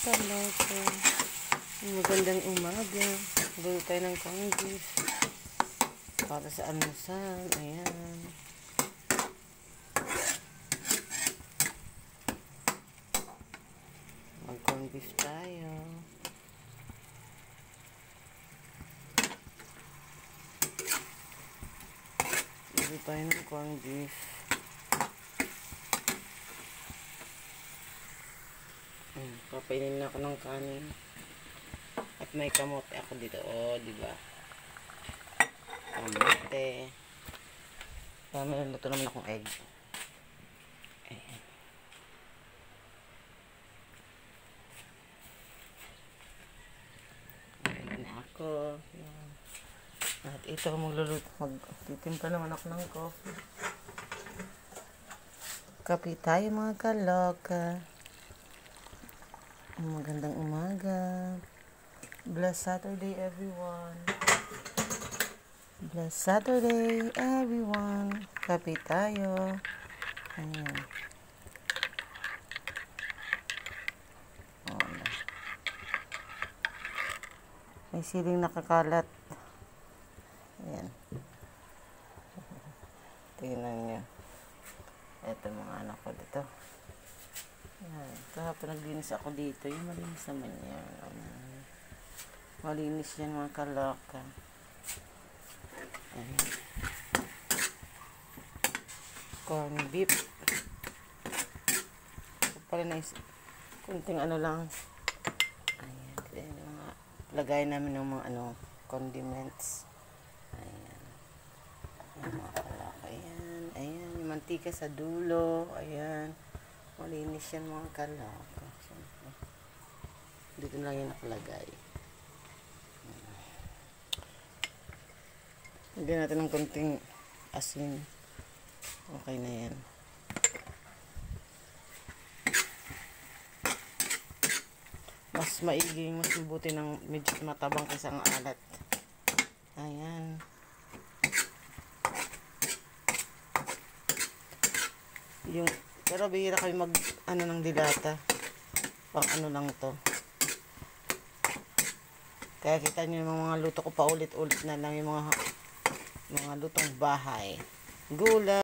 talaga. Magandang umaga. Gulo tayo ng candies. Para sa almusal. Ayan. Mag-corn beef tayo. Gulo tayo ng corn beef. Papainin na ako ng kanin. At may kamote ako dito. Oh, diba? Kamote. May luto naman akong egg. Ayan. Ayan na ako. Ayan. At ito magluluto. Magtitimpla naman ako ng coffee. Kape tayo mga kaloka. Magandang umaga. Blessed Saturday everyone. Blessed Saturday everyone. Kape tayo. Ayan. Oh, may siling nakakalat. Ayan. Tingnan nyo. Ito mga anak ko dito. Ayan. Kahapon naglinis ako dito. Yung malinis naman yan. Malinis yan mga kaloka. Ayan. Corn beef. Pala na kunting ano lang. Ayan. Ayan mga lagay namin ng mga condiments. Ayan. Ayan mga kaloka. Ayan. Ayan. Yung mantika sa dulo. Ayan. Malinis yan mga kaloka. Dito lang yung nakalagay. Lagyan natin ng konting asin. Okay na yan. Mas maiging, mas mabuti ng medyo matabang kaysa ang alat. Ayan. Pero bihira kami mag ng dilata. Pang lang to. Kaya kita nyo yung mga luto ko pa ulit-ulit na lang yung mga lutong bahay. Gulay.